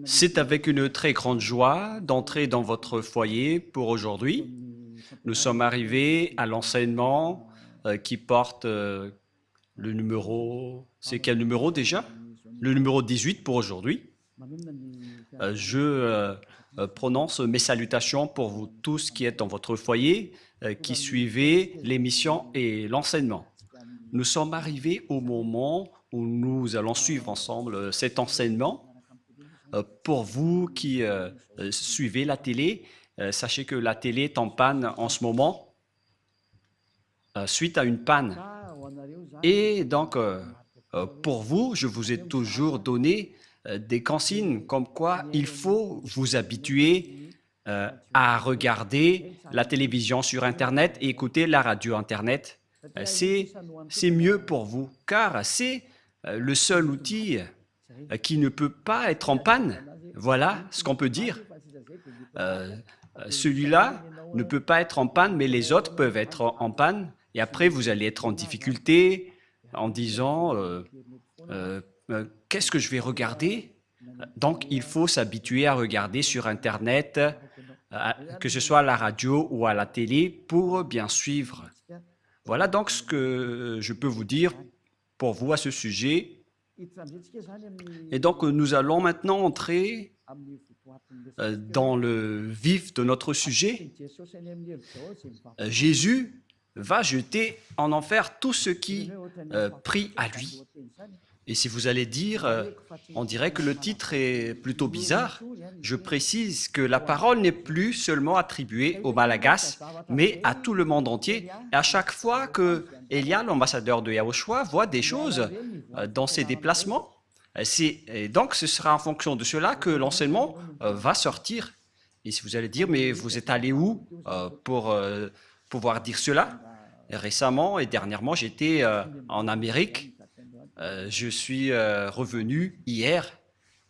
C'est avec une très grande joie d'entrer dans votre foyer pour aujourd'hui. Nous sommes arrivés à l'enseignement qui porte le numéro... C'est quel numéro déjà? Le numéro 18 pour aujourd'hui. Je prononce mes salutations pour vous tous qui êtes dans votre foyer, qui suivez l'émission et l'enseignement. Nous sommes arrivés au moment où nous allons suivre ensemble cet enseignement. Pour vous qui suivez la télé, sachez que la télé est en panne en ce moment, suite à une panne. Et donc, pour vous, je vous ai toujours donné des consignes comme quoi il faut vous habituer à regarder la télévision sur Internet et écouter la radio Internet. C'est mieux pour vous, car c'est le seul outil qui ne peut pas être en panne. Voilà ce qu'on peut dire. Celui-là ne peut pas être en panne, mais les autres peuvent être en panne. Et après, vous allez être en difficulté en disant qu'est-ce que je vais regarder? Donc, il faut s'habituer à regarder sur Internet, que ce soit à la radio ou à la télé, pour bien suivre. Voilà donc ce que je peux vous dire pour vous à ce sujet. Et donc, nous allons maintenant entrer dans le vif de notre sujet. Jésus va jeter en enfer tous ceux qui prient à lui. Et si vous allez dire, on dirait que le titre est plutôt bizarre, je précise que la parole n'est plus seulement attribuée aux Malagasy, mais à tout le monde entier. Et à chaque fois que Elia, l'ambassadeur de Yahushua, voit des choses dans ses déplacements, et donc ce sera en fonction de cela que l'enseignement va sortir. Et si vous allez dire, mais vous êtes allé où pour pouvoir dire cela? Récemment et dernièrement, j'étais en Amérique. Je suis revenu hier.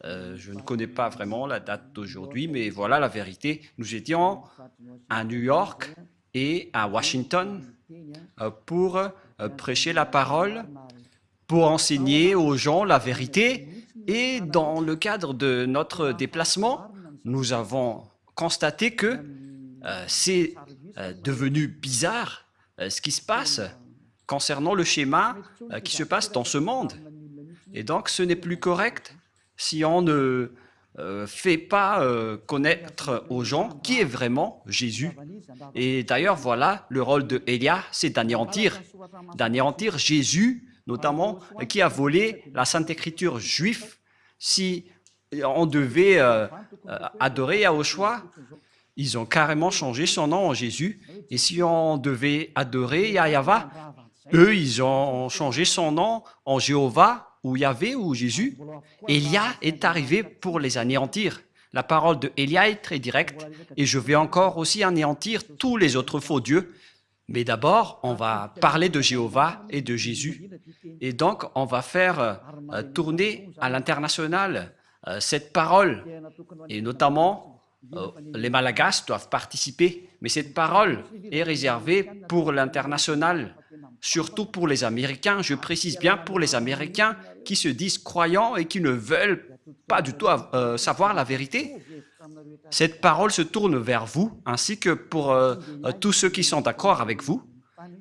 Je ne connais pas vraiment la date d'aujourd'hui, mais voilà la vérité. Nous étions à New York et à Washington pour prêcher la parole, pour enseigner aux gens la vérité. Et dans le cadre de notre déplacement, nous avons constaté que c'est devenu bizarre ce qui se passe concernant le schéma qui se passe dans ce monde. Et donc, ce n'est plus correct si on ne fait pas connaître aux gens qui est vraiment Jésus. Et d'ailleurs, voilà, le rôle de Elia, c'est d'anéantir Jésus, notamment, qui a volé la Sainte Écriture juive. Si on devait adorer Yahushua, ils ont carrément changé son nom en Jésus. Et si on devait adorer Yahva, eux, ils ont changé son nom en Jéhovah, ou Yahvé, ou Jésus. Elia est arrivé pour les anéantir. La parole de Elia est très directe, et je vais encore aussi anéantir tous les autres faux dieux. Mais d'abord, on va parler de Jéhovah et de Jésus. Et donc, on va faire tourner à l'international cette parole, et notamment, les Malagasy doivent participer, mais cette parole est réservée pour l'international, surtout pour les Américains. Je précise bien pour les Américains qui se disent croyants et qui ne veulent pas du tout savoir la vérité. Cette parole se tourne vers vous, ainsi que pour tous ceux qui sont d'accord avec vous.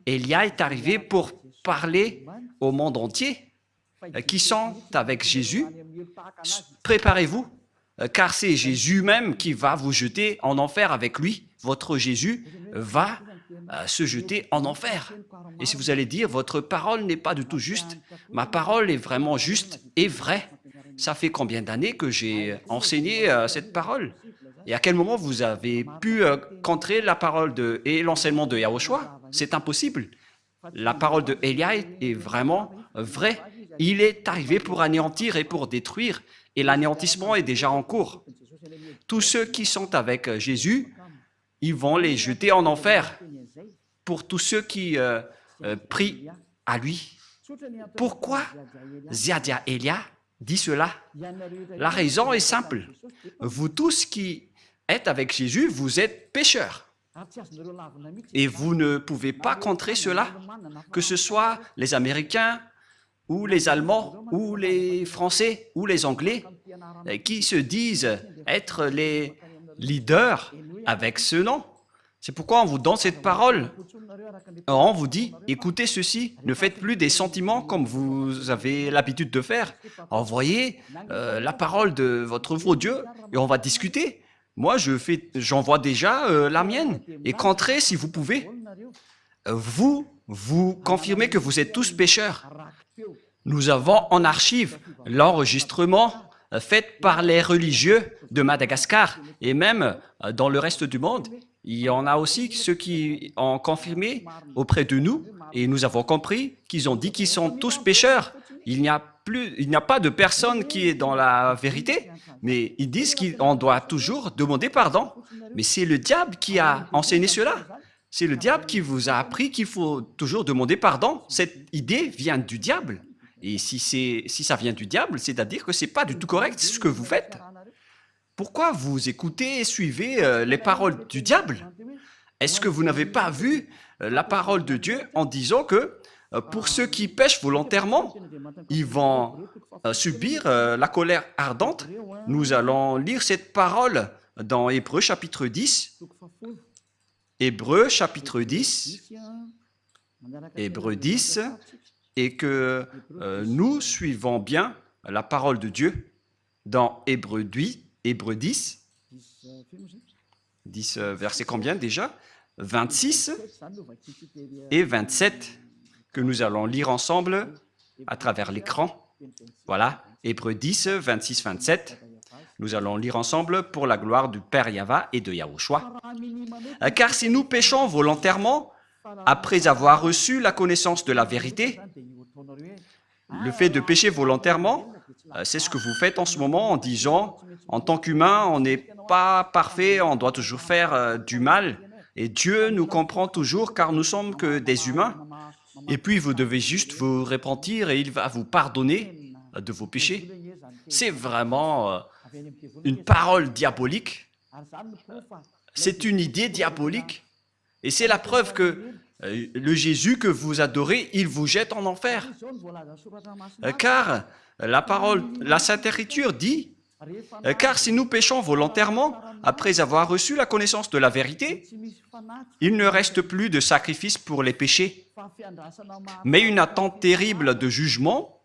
Elia est arrivé pour parler au monde entier, qui sont avec Jésus. Préparez-vous, car c'est Jésus même qui va vous jeter en enfer avec lui. Votre Jésus va se jeter en enfer. Et si vous allez dire, votre parole n'est pas du tout juste, ma parole est vraiment juste et vraie. Ça fait combien d'années que j'ai enseigné cette parole? Et à quel moment vous avez pu contrer la parole et l'enseignement de Yahushua? C'est impossible. La parole de Elia est vraiment vraie. Il est arrivé pour anéantir et pour détruire, et l'anéantissement est déjà en cours. Tous ceux qui sont avec Jésus, ils vont les jeter en enfer. Pour tous ceux qui prient à lui. Pourquoi Ziadia Elia dit cela? La raison est simple. Vous tous qui êtes avec Jésus, vous êtes pécheurs. Et vous ne pouvez pas contrer cela, que ce soit les Américains ou les Allemands, ou les Français, ou les Anglais, qui se disent être les leaders avec ce nom. C'est pourquoi on vous donne cette parole. On vous dit, écoutez ceci, ne faites plus des sentiments comme vous avez l'habitude de faire. Envoyez la parole de votre faux Dieu et on va discuter. Moi, j'envoie déjà la mienne. Et qu'entrez si vous pouvez. Vous confirmez que vous êtes tous pécheurs. Nous avons en archive l'enregistrement fait par les religieux de Madagascar et même dans le reste du monde. Il y en a aussi ceux qui ont confirmé auprès de nous et nous avons compris qu'ils ont dit qu'ils sont tous pécheurs. Il n'y a pas de personne qui est dans la vérité, mais ils disent qu'on doit toujours demander pardon. Mais c'est le diable qui a enseigné cela. C'est le diable qui vous a appris qu'il faut toujours demander pardon. Cette idée vient du diable. Et si ça vient du diable, c'est-à-dire que ce n'est pas du tout correct ce que vous faites. Pourquoi vous écoutez et suivez les paroles du diable? Est-ce que vous n'avez pas vu la parole de Dieu en disant que pour ceux qui pêchent volontairement, ils vont subir la colère ardente? Nous allons lire cette parole dans Hébreux chapitre 10. Hébreux chapitre 10. Hébreux 10. Et que nous suivons bien la parole de Dieu dans Hébreux 10. Hébreux 10, 10 verset combien déjà? 26 et 27 que nous allons lire ensemble à travers l'écran. Voilà, Hébreux 10, 26, 27. Nous allons lire ensemble pour la gloire du Père Yahva et de Yahushua. Car si nous péchons volontairement, après avoir reçu la connaissance de la vérité, le fait de pécher volontairement, c'est ce que vous faites en ce moment en disant, en tant qu'humain, on n'est pas parfait, on doit toujours faire du mal. Et Dieu nous comprend toujours car nous sommes que des humains. Et puis vous devez juste vous repentir et il va vous pardonner de vos péchés. C'est vraiment une parole diabolique. C'est une idée diabolique. Et c'est la preuve que le Jésus que vous adorez, il vous jette en enfer. Car la Sainte Écriture dit, car si nous péchons volontairement, après avoir reçu la connaissance de la vérité, il ne reste plus de sacrifice pour les péchés, mais une attente terrible de jugement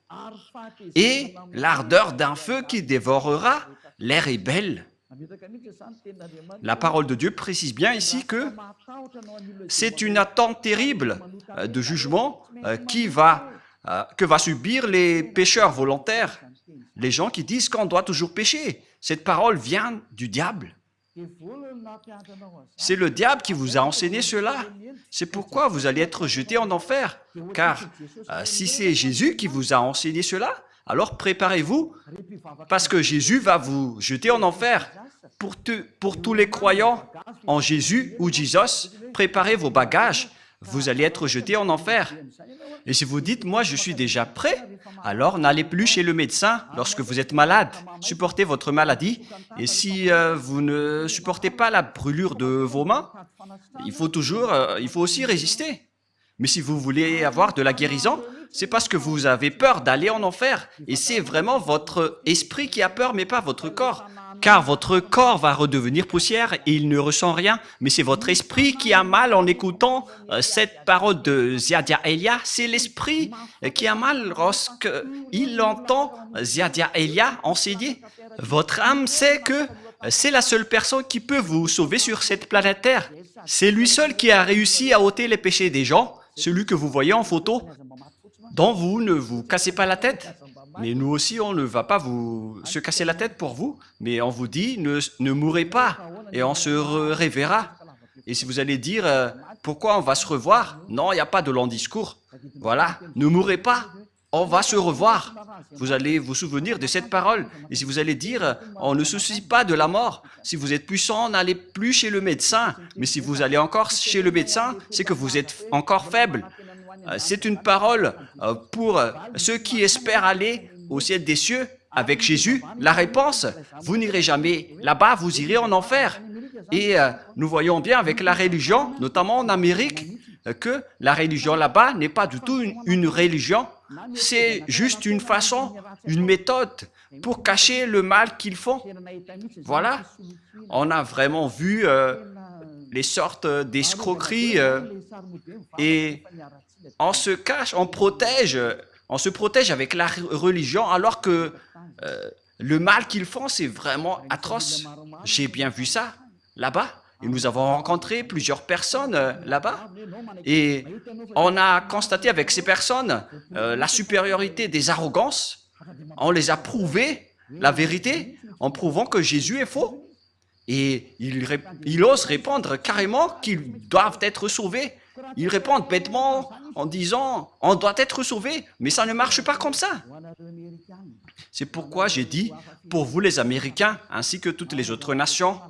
et l'ardeur d'un feu qui dévorera les rebelles. La parole de Dieu précise bien ici que c'est une attente terrible de jugement que va subir les pécheurs volontaires, les gens qui disent qu'on doit toujours pécher. Cette parole vient du diable. C'est le diable qui vous a enseigné cela. C'est pourquoi vous allez être jetés en enfer. Car si c'est Jésus qui vous a enseigné cela, alors préparez-vous, parce que Jésus va vous jeter en enfer. Pour tous les croyants en Jésus ou Jesus, préparez vos bagages. Vous allez être jetés en enfer. Et si vous dites, moi je suis déjà prêt, alors n'allez plus chez le médecin lorsque vous êtes malade. Supportez votre maladie. Et si vous ne supportez pas la brûlure de vos mains, il faut aussi résister. Mais si vous voulez avoir de la guérison, c'est parce que vous avez peur d'aller en enfer. Et c'est vraiment votre esprit qui a peur, mais pas votre corps. Car votre corps va redevenir poussière et il ne ressent rien, mais c'est votre esprit qui a mal en écoutant cette parole de Ziadia Elia. C'est l'esprit qui a mal lorsqu'il entend Ziadia Elia enseigner. Votre âme sait que c'est la seule personne qui peut vous sauver sur cette planète Terre. C'est lui seul qui a réussi à ôter les péchés des gens, celui que vous voyez en photo, dont vous ne vous cassez pas la tête. Mais nous aussi, on ne va pas se casser la tête pour vous, mais on vous dit, ne mourrez pas, et on se reverra. Et si vous allez dire, pourquoi on va se revoir? Non, il n'y a pas de long discours. Voilà, ne mourrez pas, on va se revoir. Vous allez vous souvenir de cette parole. Et si vous allez dire, on ne se soucie pas de la mort. Si vous êtes puissant, n'allez plus chez le médecin. Mais si vous allez encore chez le médecin, c'est que vous êtes encore faible. C'est une parole pour ceux qui espèrent aller au ciel des cieux avec Jésus. La réponse, vous n'irez jamais là-bas, vous irez en enfer. Et nous voyons bien avec la religion, notamment en Amérique, que la religion là-bas n'est pas du tout une religion, c'est juste une façon, une méthode pour cacher le mal qu'ils font. Voilà, on a vraiment vu les sortes d'escroqueries et on se cache, on se protège avec la religion alors que le mal qu'ils font, c'est vraiment atroce. J'ai bien vu ça là-bas. Et nous avons rencontré plusieurs personnes là-bas et on a constaté avec ces personnes la supériorité des arrogances. On les a prouvé la vérité en prouvant que Jésus est faux. Et ils osent répondre carrément qu'ils doivent être sauvés. Ils répondent bêtement en disant « on doit être sauvé », mais ça ne marche pas comme ça. C'est pourquoi j'ai dit, pour vous les Américains, ainsi que toutes les autres nations,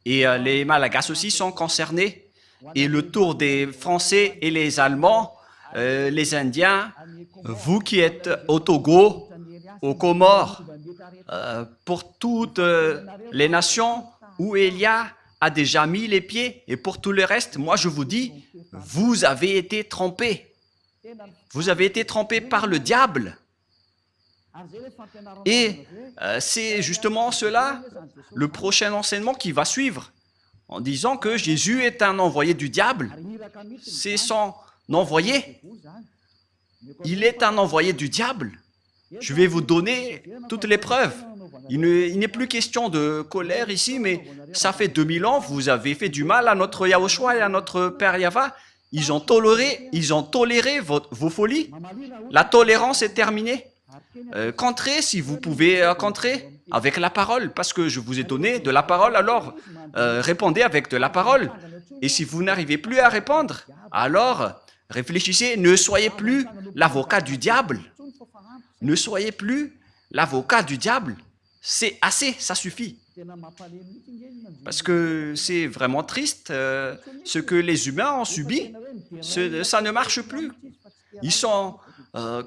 et les Malagasy aussi sont concernés, et le tour des Français et les Allemands, les Indiens, vous qui êtes au Togo, aux Comores, pour toutes les nations où Élia a déjà mis les pieds, et pour tout le reste, moi je vous dis, vous avez été trompés. Vous avez été trompés par le diable. Et c'est justement cela, le prochain enseignement qui va suivre, en disant que Jésus est un envoyé du diable. C'est son envoyé. Il est un envoyé du diable. Je vais vous donner toutes les preuves. Il n'est plus question de colère ici, mais ça fait 2000 ans, vous avez fait du mal à notre Yahushua et à notre Père Yahva. Ils ont toléré vos folies. La tolérance est terminée. Contrez si vous pouvez contrer avec la parole, parce que je vous ai donné de la parole, alors répondez avec de la parole. Et si vous n'arrivez plus à répondre, alors réfléchissez, ne soyez plus l'avocat du diable. Ne soyez plus l'avocat du diable. C'est assez, ça suffit. Parce que c'est vraiment triste ce que les humains ont subi. Ça ne marche plus. Ils sont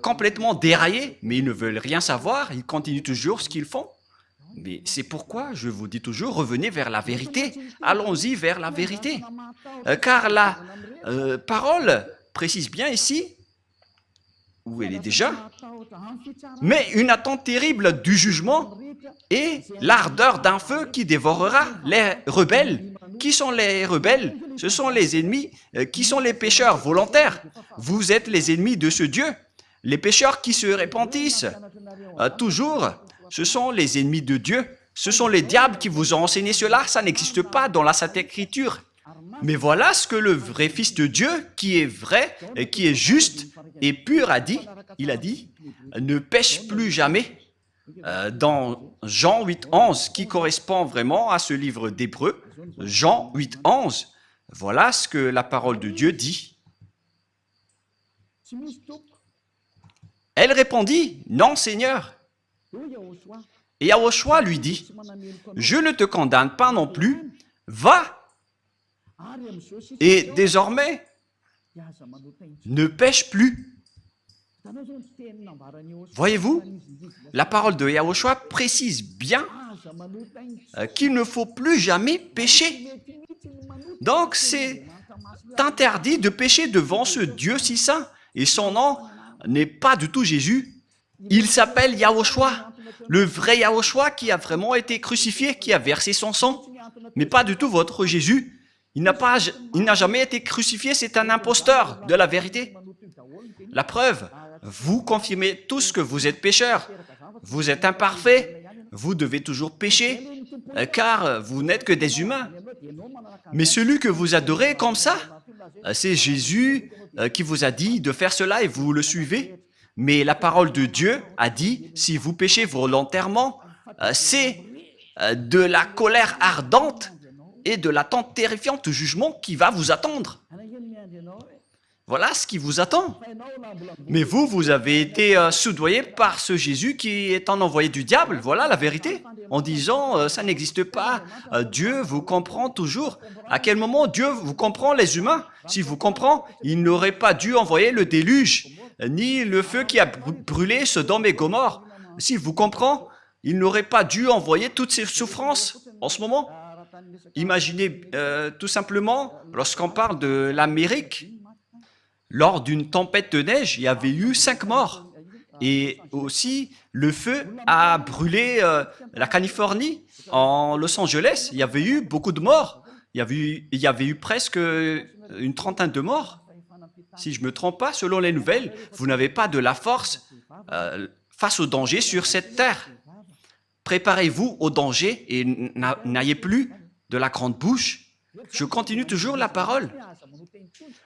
complètement déraillés, mais ils ne veulent rien savoir. Ils continuent toujours ce qu'ils font. Mais c'est pourquoi je vous dis toujours, revenez vers la vérité. Allons-y vers la vérité. Car la parole précise bien ici, où elle est déjà, mais une attente terrible du jugement et l'ardeur d'un feu qui dévorera les rebelles. Qui sont les rebelles? Ce sont les ennemis, qui sont les pécheurs volontaires. Vous êtes les ennemis de ce Dieu. Les pécheurs qui se repentissent toujours, ce sont les ennemis de Dieu. Ce sont les diables qui vous ont enseigné cela. Ça n'existe pas dans la Sainte Écriture. Mais voilà ce que le vrai Fils de Dieu, qui est vrai, et qui est juste et pur, a dit. Il a dit, ne pêche plus jamais. Dans Jean 8, 11, qui correspond vraiment à ce livre d'Hébreux, Jean 8, 11, voilà ce que la parole de Dieu dit. Elle répondit, non Seigneur. Et Yahushua lui dit, je ne te condamne pas non plus, va. Et désormais, ne pêche plus. Voyez-vous, la parole de Yahushua précise bien qu'il ne faut plus jamais pécher. Donc, c'est interdit de pécher devant ce Dieu si saint. Et son nom n'est pas du tout Jésus. Il s'appelle Yahushua, le vrai Yahushua qui a vraiment été crucifié, qui a versé son sang, mais pas du tout votre Jésus. Il n'a jamais été crucifié, c'est un imposteur de la vérité. La preuve, vous confirmez tous que vous êtes pécheurs. Vous êtes imparfaits, vous devez toujours pécher, car vous n'êtes que des humains. Mais celui que vous adorez comme ça, c'est Jésus qui vous a dit de faire cela et vous le suivez. Mais la parole de Dieu a dit, si vous péchez volontairement, c'est de la colère ardente et de l'attente terrifiante du jugement qui va vous attendre. Voilà ce qui vous attend. Mais vous avez été soudoyé par ce Jésus qui est un envoyé du diable. Voilà la vérité. En disant, ça n'existe pas. Dieu vous comprend toujours. À quel moment Dieu vous comprend, les humains? S'il vous comprend, il n'aurait pas dû envoyer le déluge, ni le feu qui a brûlé Sodome et Gomorrhe. S'il vous comprend, il n'aurait pas dû envoyer toutes ces souffrances en ce moment. Imaginez tout simplement, lorsqu'on parle de l'Amérique, lors d'une tempête de neige, il y avait eu 5 morts. Et aussi, le feu a brûlé la Californie. En Los Angeles, il y avait eu beaucoup de morts. Il y avait eu presque une trentaine de morts. Si je ne me trompe pas, selon les nouvelles, vous n'avez pas de la force face au danger sur cette terre. Préparez-vous au danger et n'ayez plus de la grande bouche. Je continue toujours la parole.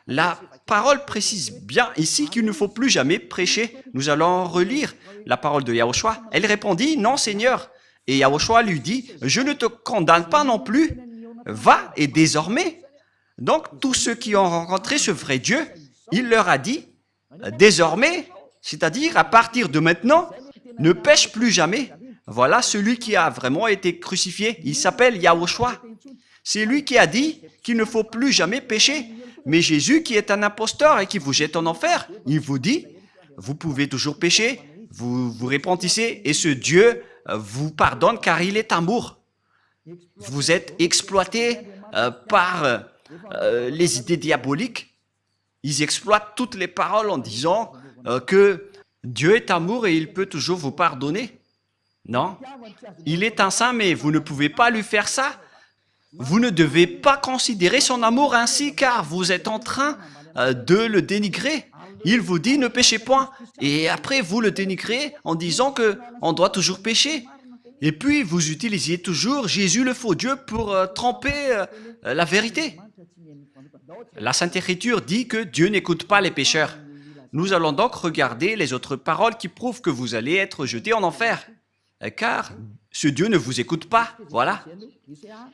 La parole précise bien ici qu'il ne faut plus jamais prêcher. Nous allons relire la parole de Yahushua. Elle répondit, « Non, Seigneur. » Et Yahushua lui dit, « Je ne te condamne pas non plus. Va et désormais. » Donc, tous ceux qui ont rencontré ce vrai Dieu, il leur a dit, « Désormais, c'est-à-dire à partir de maintenant, ne pêche plus jamais. » Voilà celui qui a vraiment été crucifié. Il s'appelle Yahushua. C'est lui qui a dit qu'il ne faut plus jamais pécher. Mais Jésus, qui est un imposteur et qui vous jette en enfer, il vous dit, vous pouvez toujours pécher, vous vous repentissez et ce Dieu vous pardonne car il est amour. Vous êtes exploité par les idées diaboliques. Ils exploitent toutes les paroles en disant que Dieu est amour et il peut toujours vous pardonner. Non, il est un saint, mais vous ne pouvez pas lui faire ça. Vous ne devez pas considérer son amour ainsi, car vous êtes en train de le dénigrer. Il vous dit ne péchez point, et après vous le dénigrez en disant qu'on doit toujours pécher. Et puis vous utilisiez toujours Jésus le faux Dieu pour tromper la vérité. La Sainte Écriture dit que Dieu n'écoute pas les pécheurs. Nous allons donc regarder les autres paroles qui prouvent que vous allez être jetés en enfer. Car ce Dieu ne vous écoute pas. Voilà.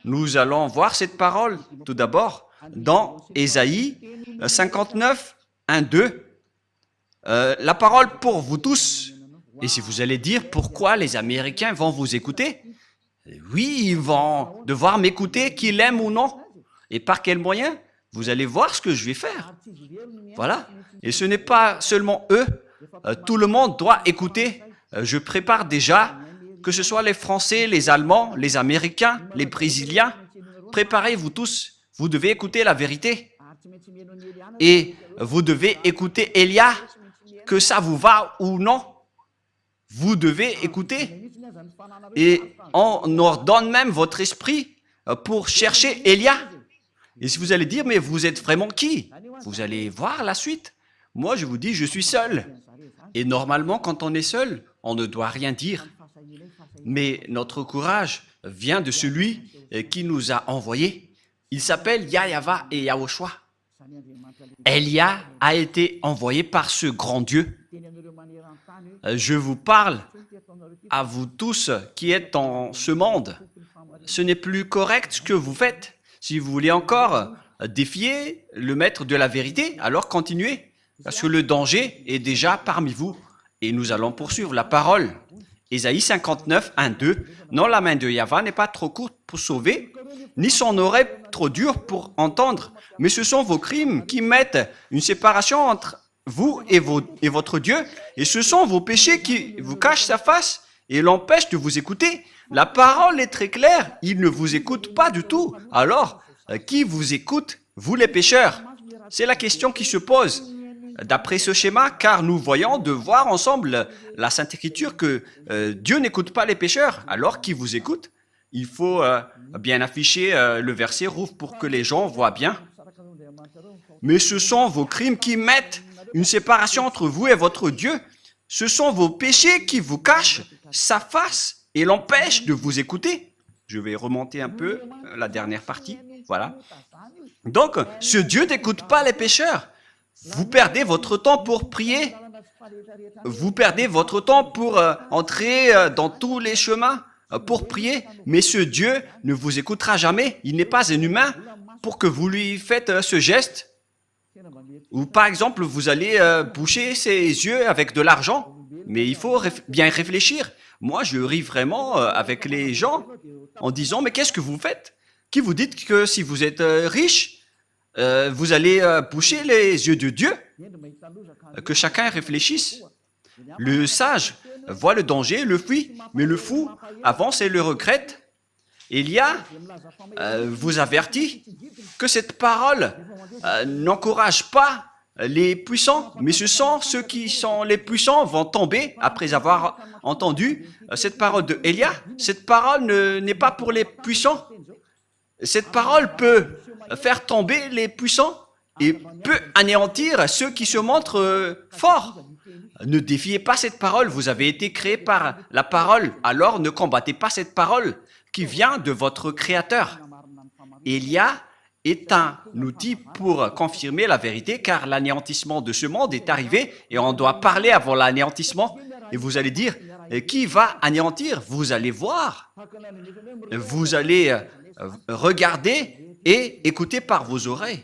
Nous allons voir cette parole tout d'abord dans Ésaïe 59, 1, 2. La parole pour vous tous. Et si vous allez dire pourquoi les Américains vont vous écouter, oui, ils vont devoir m'écouter, qu'ils aiment ou non. Et par quel moyen? Vous allez voir ce que je vais faire. Voilà. Et ce n'est pas seulement eux. Tout le monde doit écouter. Je prépare déjà, que ce soit les Français, les Allemands, les Américains, les Brésiliens, préparez-vous tous. Vous devez écouter la vérité. Et vous devez écouter Élia, que ça vous va ou non. Vous devez écouter. Et on ordonne même votre esprit pour chercher Élia. Et si vous allez dire, mais vous êtes vraiment qui? Vous allez voir la suite. Moi, je vous dis, je suis seul. Et normalement, quand on est seul, on ne doit rien dire. Mais notre courage vient de celui qui nous a envoyés. Il s'appelle Yahava et Yahushua. Élia a été envoyé par ce grand Dieu. Je vous parle à vous tous qui êtes dans ce monde. Ce n'est plus correct ce que vous faites. Si vous voulez encore défier le maître de la vérité, alors continuez, parce que le danger est déjà parmi vous. Et nous allons poursuivre la parole. Ésaïe 59, 1, 2. Non, la main de Yahva n'est pas trop courte pour sauver, ni son oreille trop dure pour entendre, mais ce sont vos crimes qui mettent une séparation entre vous et votre Dieu, et ce sont vos péchés qui vous cachent sa face et l'empêchent de vous écouter. La parole est très claire, il ne vous écoute pas du tout. Alors, qui vous écoute, vous les pécheurs? C'est la question qui se pose. D'après ce schéma, car nous voyons de voir ensemble la Sainte Écriture que Dieu n'écoute pas les pécheurs, alors qui vous écoute? Il faut bien afficher le verset rouge pour que les gens voient bien. Mais ce sont vos crimes qui mettent une séparation entre vous et votre Dieu. Ce sont vos péchés qui vous cachent sa face et l'empêchent de vous écouter. Je vais remonter un peu la dernière partie. Voilà. Donc, ce Dieu n'écoute pas les pécheurs. Vous perdez votre temps pour prier. Vous perdez votre temps pour entrer dans tous les chemins pour prier. Mais ce Dieu ne vous écoutera jamais. Il n'est pas un humain pour que vous lui faites ce geste. Ou par exemple, vous allez boucher ses yeux avec de l'argent. Mais il faut bien réfléchir. Moi, je ris vraiment avec les gens en disant, mais qu'est-ce que vous faites? Qui vous dites que si vous êtes riche, vous allez boucher les yeux de Dieu? Que chacun réfléchisse. Le sage voit le danger, le fuit, mais le fou avance et le regrette. Élia vous avertit que cette parole n'encourage pas les puissants, mais ce sont ceux qui sont les puissants vont tomber après avoir entendu cette parole de Élia. Cette parole n'est pas pour les puissants. Cette parole peut faire tomber les puissants et peut anéantir ceux qui se montrent forts. Ne défiez pas cette parole, vous avez été créé par la parole, alors ne combattez pas cette parole qui vient de votre Créateur. Élia est un outil pour confirmer la vérité, car l'anéantissement de ce monde est arrivé et on doit parler avant l'anéantissement. Et vous allez dire, qui va anéantir? Vous allez voir. Vous allez regarder et écouter par vos oreilles.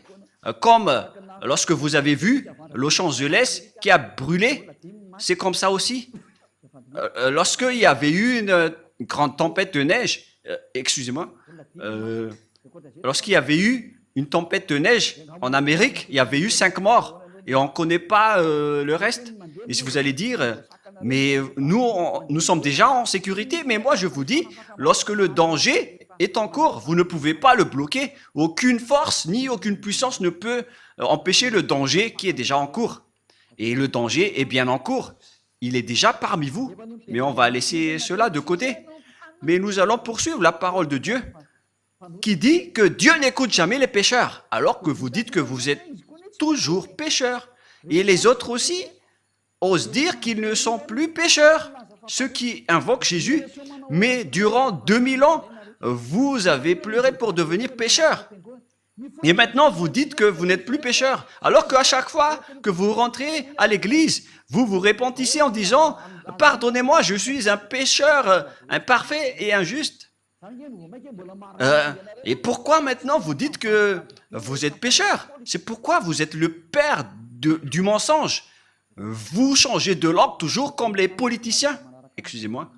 Comme lorsque vous avez vu Los Angeles qui a brûlé, c'est comme ça aussi. Lorsqu'il y avait eu une grande tempête de neige, excusez-moi, lorsqu'il y avait eu une tempête de neige en Amérique, il y avait eu 5 morts et on ne connaît pas le reste. Et si vous allez dire, mais nous sommes déjà en sécurité, mais moi je vous dis, lorsque le danger est en cours, vous ne pouvez pas le bloquer. Aucune force ni aucune puissance ne peut empêcher le danger qui est déjà en cours. Et le danger est bien en cours. Il est déjà parmi vous, mais on va laisser cela de côté. Mais nous allons poursuivre la parole de Dieu qui dit que Dieu n'écoute jamais les pécheurs, alors que vous dites que vous êtes toujours pécheurs. Et les autres aussi osent dire qu'ils ne sont plus pécheurs, ceux qui invoquent Jésus. Mais durant 2000 ans, vous avez pleuré pour devenir pécheurs. Et maintenant, vous dites que vous n'êtes plus pécheur, alors qu'à chaque fois que vous rentrez à l'église, vous vous repentissez en disant « Pardonnez-moi, je suis un pécheur imparfait et injuste. » Et pourquoi maintenant vous dites que vous êtes pécheur? C'est pourquoi vous êtes le père du mensonge. Vous changez de langue toujours comme les politiciens. Excusez-moi.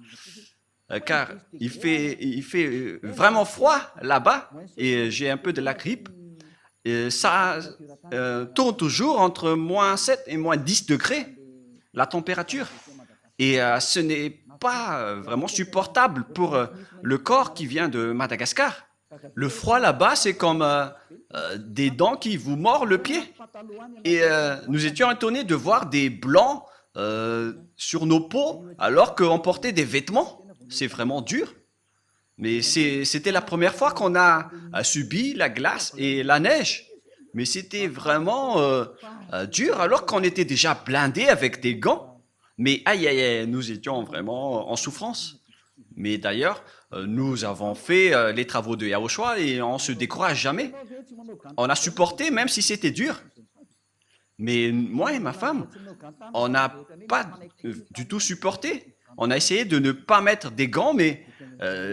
Car il fait vraiment froid là-bas et j'ai un peu de la grippe. Et ça tourne toujours entre -7 et -10 degrés, la température. Et ce n'est pas vraiment supportable pour le corps qui vient de Madagascar. Le froid là-bas, c'est comme des dents qui vous mordent le pied. Et nous étions étonnés de voir des blancs sur nos peaux alors qu'on portait des vêtements. C'est vraiment dur. Mais c'était la première fois qu'on a subi la glace et la neige. Mais c'était vraiment dur alors qu'on était déjà blindés avec des gants. Mais aïe, aïe, aïe, nous étions vraiment en souffrance. Mais d'ailleurs, nous avons fait les travaux de Yahushua et on ne se décourage jamais. On a supporté même si c'était dur. Mais moi et ma femme, on n'a pas du tout supporté. On a essayé de ne pas mettre des gants, mais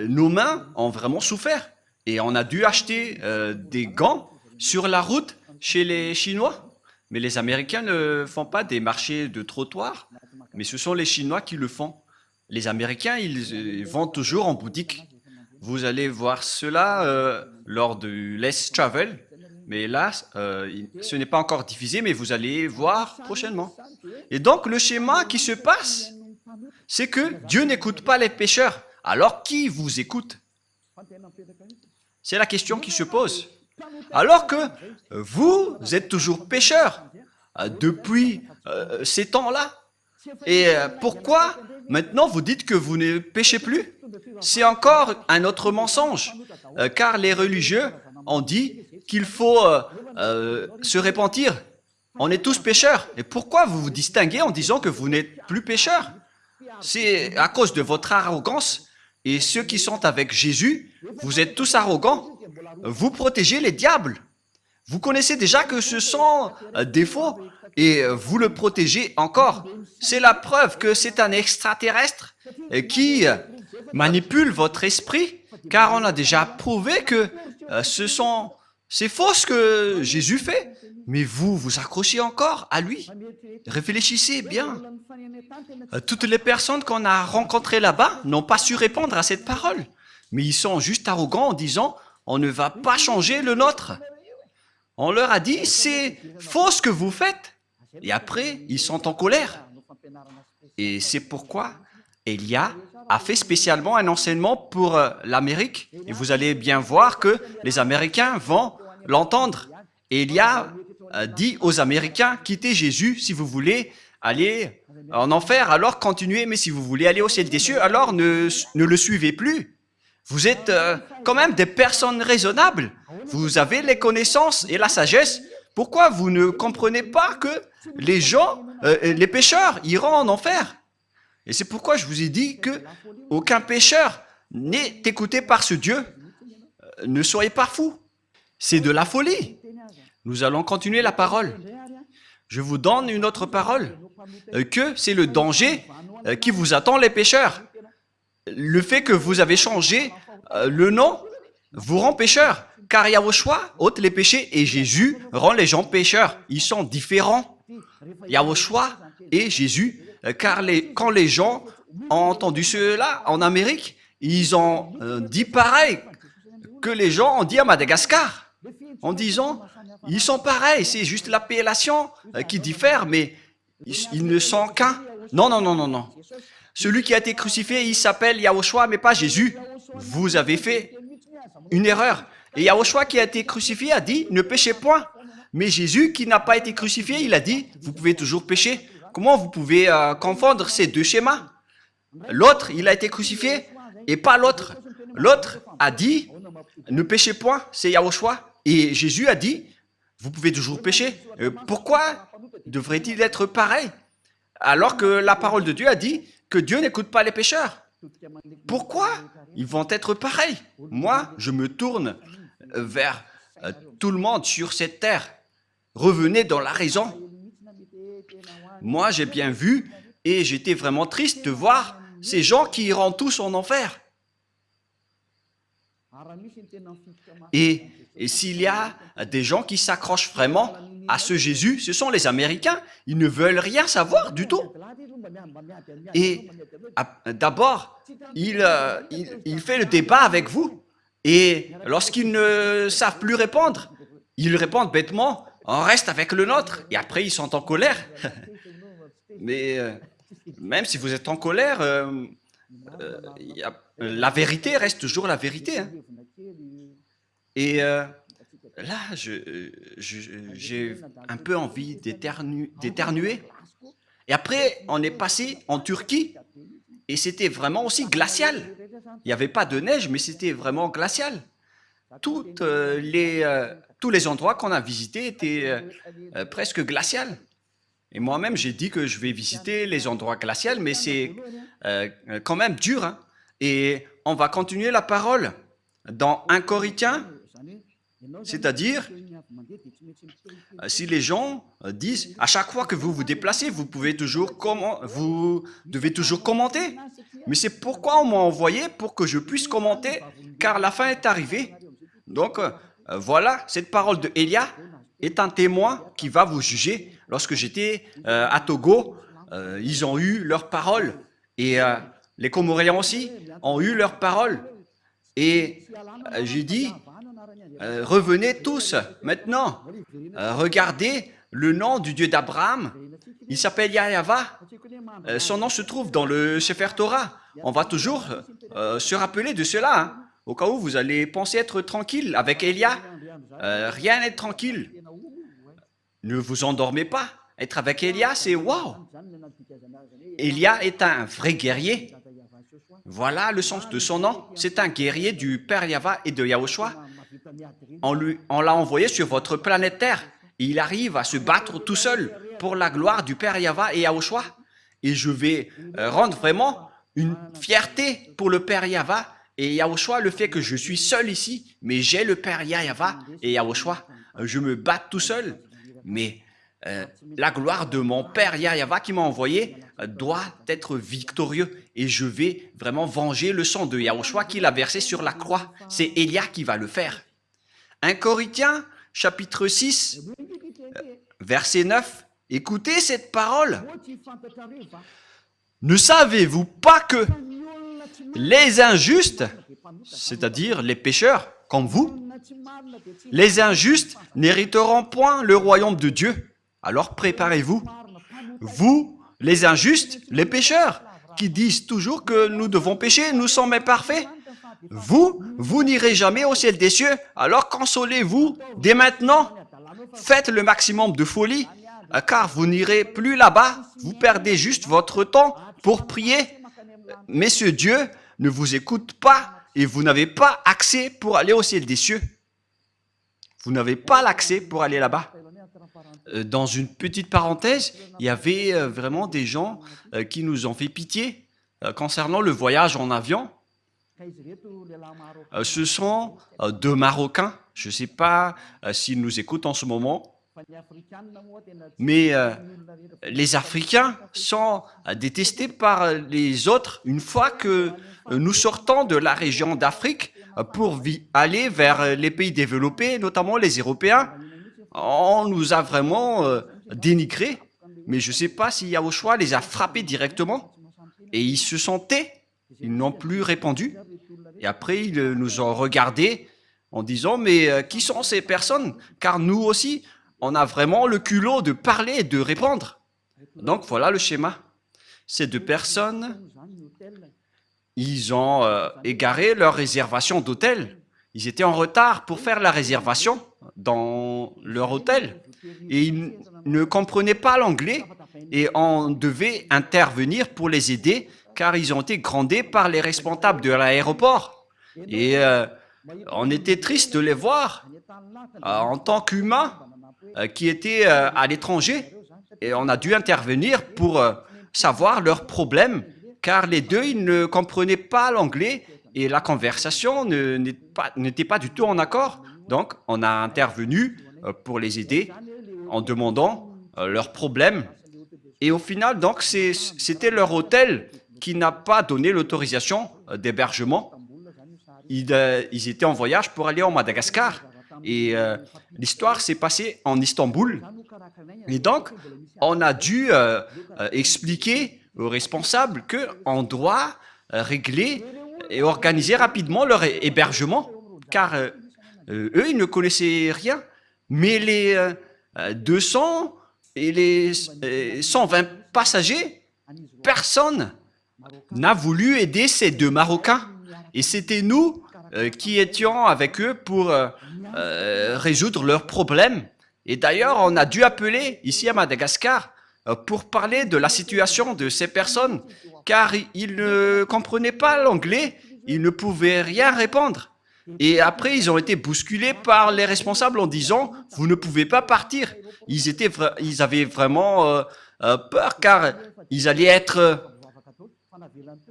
nos mains ont vraiment souffert. Et on a dû acheter des gants sur la route chez les Chinois. Mais les Américains ne font pas des marchés de trottoirs, mais ce sont les Chinois qui le font. Les Américains, ils vont toujours en boutique. Vous allez voir cela lors du Let's Travel. Mais là, ce n'est pas encore diffusé, mais vous allez voir prochainement. Et donc, le schéma qui se passe, c'est que Dieu n'écoute pas les pécheurs. Alors, qui vous écoute? C'est la question qui se pose. Alors que vous êtes toujours pécheurs depuis ces temps-là. Et pourquoi maintenant vous dites que vous ne péchez plus? C'est encore un autre mensonge, car les religieux ont dit qu'il faut se repentir. On est tous pécheurs. Et pourquoi vous vous distinguez en disant que vous n'êtes plus pécheurs? C'est à cause de votre arrogance. Et ceux qui sont avec Jésus, vous êtes tous arrogants. Vous protégez les diables. Vous connaissez déjà que ce sont des faux et vous le protégez encore. C'est la preuve que c'est un extraterrestre qui manipule votre esprit, car on a déjà prouvé que c'est faux ce que Jésus fait. Mais vous vous accrochez encore à lui. Réfléchissez bien. Toutes les personnes qu'on a rencontrées là-bas n'ont pas su répondre à cette parole. Mais ils sont juste arrogants en disant « on ne va pas changer le nôtre ». On leur a dit « c'est faux ce que vous faites ». Et après, ils sont en colère. Et c'est pourquoi Élia a fait spécialement un enseignement pour l'Amérique. Et vous allez bien voir que les Américains vont l'entendre. Élia dit aux Américains, quittez Jésus si vous voulez aller en enfer, alors continuez, mais si vous voulez aller au ciel des cieux, alors ne le suivez plus. Vous êtes quand même des personnes raisonnables. Vous avez les connaissances et la sagesse. Pourquoi vous ne comprenez pas que les gens, les pécheurs, iront en enfer? Et c'est pourquoi je vous ai dit que aucun pécheur n'est écouté par ce Dieu. Ne soyez pas fous. C'est de la folie. Nous allons continuer la parole. Je vous donne une autre parole, que c'est le danger qui vous attend les pécheurs. Le fait que vous avez changé le nom vous rend pécheur, car Yahushua ôte les péchés et Jésus rend les gens pécheurs. Ils sont différents. Yahushua et Jésus, car quand les gens ont entendu cela en Amérique, ils ont dit pareil que les gens ont dit à Madagascar, en disant, ils sont pareils, c'est juste l'appellation qui diffère, mais ils ne sont qu'un. Non, non, non, non, non. Celui qui a été crucifié, il s'appelle Yahushua, mais pas Jésus. Vous avez fait une erreur. Et Yahushua qui a été crucifié a dit, ne péchez point. Mais Jésus qui n'a pas été crucifié, il a dit, vous pouvez toujours pécher. Comment vous pouvez confondre ces deux schémas? L'autre, il a été crucifié et pas l'autre. L'autre a dit, ne péchez point, c'est Yahushua. Et Jésus a dit, vous pouvez toujours pécher. Pourquoi devrait-il être pareil? Alors que la parole de Dieu a dit que Dieu n'écoute pas les pécheurs. Pourquoi ils vont être pareils? Moi, je me tourne vers tout le monde sur cette terre. Revenez dans la raison. Moi, j'ai bien vu et j'étais vraiment triste de voir ces gens qui iront tous en enfer. Et s'il y a des gens qui s'accrochent vraiment à ce Jésus, ce sont les Américains. Ils ne veulent rien savoir du tout. Et d'abord, il fait le débat avec vous. Et lorsqu'ils ne savent plus répondre, ils répondent bêtement, on reste avec le nôtre. Et après, ils sont en colère. Mais même si vous êtes en colère, la vérité reste toujours la vérité. Hein. Et là, j'ai un peu envie d'éternuer. Et après, on est passé en Turquie et c'était vraiment aussi glacial. Il n'y avait pas de neige, mais c'était vraiment glacial. Tous les endroits qu'on a visités étaient presque glaciales. Et moi-même, j'ai dit que je vais visiter les endroits glaciaux, mais c'est quand même dur. Hein. Et on va continuer la parole dans 1 Corinthiens, c'est-à-dire, si les gens disent, à chaque fois que vous vous déplacez, vous devez toujours commenter. Mais c'est pourquoi on m'a envoyé pour que je puisse commenter, car la fin est arrivée. Donc, voilà, cette parole de Élia est un témoin qui va vous juger. Lorsque j'étais à Togo, ils ont eu leur parole. Et les Comoriens aussi ont eu leur parole. Et j'ai dit, revenez tous maintenant. Regardez le nom du Dieu d'Abraham. Il s'appelle Yahva. Son nom se trouve dans le Sefer Torah. On va toujours se rappeler de cela. Hein. Au cas où vous allez penser être tranquille avec Élia, rien n'est tranquille. Ne vous endormez pas. Être avec Élia, c'est waouh. Élia est un vrai guerrier. Voilà le sens de son nom. C'est un guerrier du Père Yahva et de Yahushua. On l'a envoyé sur votre planète Terre. Et il arrive à se battre tout seul pour la gloire du Père Yahva et Yahushua. Et je vais rendre vraiment une fierté pour le Père Yahva et Yahushua, le fait que je suis seul ici, mais j'ai le Père Yahva et Yahushua. Je me bats tout seul, mais la gloire de mon Père Yahva qui m'a envoyé doit être victorieux. Et je vais vraiment venger le sang de Yahushua qu'il a versé sur la croix. C'est Élia qui va le faire. 1 Corinthiens, chapitre 6, verset 9. Écoutez cette parole. Ne savez-vous pas que les injustes, c'est-à-dire les pécheurs comme vous, les injustes n'hériteront point le royaume de Dieu. Alors préparez-vous. Vous, les injustes, les pécheurs, qui disent toujours que nous devons pécher, nous sommes imparfaits. Vous n'irez jamais au ciel des cieux, alors consolez-vous dès maintenant. faites le maximum de folie, car vous n'irez plus là-bas, vous perdez juste votre temps pour prier. Mais ce Dieu ne vous écoute pas et vous n'avez pas accès pour aller au ciel des cieux. Vous n'avez pas l'accès pour aller là-bas. Dans une petite parenthèse, il y avait vraiment des gens qui nous ont fait pitié concernant le voyage en avion. Ce sont deux Marocains. Je ne sais pas s'ils nous écoutent en ce moment, mais les Africains sont détestés par les autres une fois que nous sortons de la région d'Afrique pour aller vers les pays développés, notamment les Européens. On nous a vraiment dénigrés, mais je ne sais pas si Yahushua les a frappés directement et ils se sont tais, ils n'ont plus répondu. Et après, ils nous ont regardés en disant « Mais qui sont ces personnes ?» Car nous aussi, on a vraiment le culot de parler et de répondre. Donc voilà le schéma. Ces deux personnes, ils ont égaré leur réservation d'hôtel. Ils étaient en retard pour faire la réservation dans leur hôtel. Et ils ne comprenaient pas l'anglais et on devait intervenir pour les aider car ils ont été grondés par les responsables de l'aéroport. Et on était triste de les voir en tant qu'humains qui étaient à l'étranger. Et on a dû intervenir pour savoir leurs problèmes car les deux, ils ne comprenaient pas l'anglais et la conversation n'était pas du tout en accord. Donc, on a intervenu pour les aider en demandant leurs problèmes. Et au final, donc, c'était leur hôtel qui n'a pas donné l'autorisation d'hébergement. Ils étaient en voyage pour aller en Madagascar. Et l'histoire s'est passée en Istanbul. Et donc, on a dû expliquer aux responsables qu'on doit régler et organiser rapidement leur hébergement, car eux, ils ne connaissaient rien. Mais les 200 et les 120 passagers, personne n'a voulu aider ces deux Marocains. Et c'était nous qui étions avec eux pour résoudre leurs problèmes. Et d'ailleurs, on a dû appeler ici à Madagascar pour parler de la situation de ces personnes, car ils ne comprenaient pas l'anglais, ils ne pouvaient rien répondre. Et après, ils ont été bousculés par les responsables en disant « Vous ne pouvez pas partir ». Ils avaient vraiment peur, car ils allaient être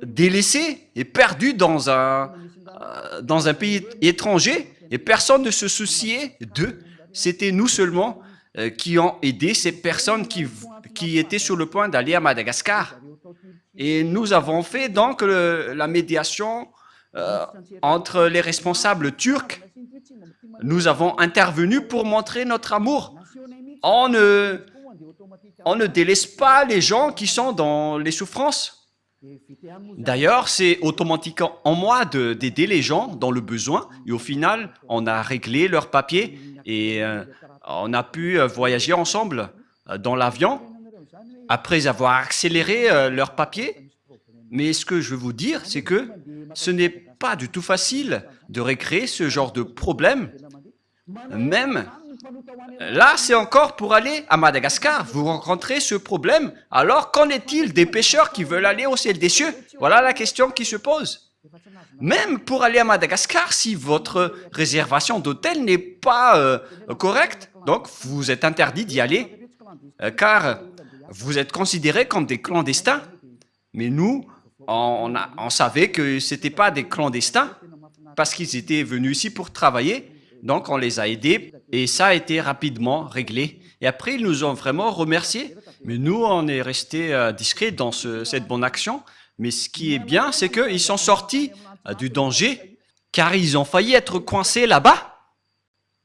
délaissés et perdus dans un pays étranger, et personne ne se souciait d'eux. C'était nous seulement qui ont aidé ces personnes qui étaient sur le point d'aller à Madagascar. Et nous avons fait donc la médiation entre les responsables turcs. Nous avons intervenu pour montrer notre amour. On ne délaisse pas les gens qui sont dans les souffrances. D'ailleurs, c'est automatique en moi d'aider les gens dans le besoin. Et au final, on a réglé leurs papiers et on a pu voyager ensemble dans l'avion après avoir accéléré leurs papiers. Mais ce que je veux vous dire, c'est que ce n'est pas du tout facile de recréer ce genre de problème. Même là, c'est encore pour aller à Madagascar. Vous rencontrez ce problème. Alors, qu'en est-il des pêcheurs qui veulent aller au ciel des cieux? Voilà la question qui se pose. Même pour aller à Madagascar, si votre réservation d'hôtel n'est pas correcte, donc vous êtes interdit d'y aller, car vous êtes considérés comme des clandestins. Mais nous, on savait que ce n'étaient pas des clandestins, parce qu'ils étaient venus ici pour travailler. Donc, on les a aidés et ça a été rapidement réglé. Et après, ils nous ont vraiment remerciés. Mais nous, on est restés discrets dans cette bonne action. Mais ce qui est bien, c'est qu'ils sont sortis du danger, car ils ont failli être coincés là-bas.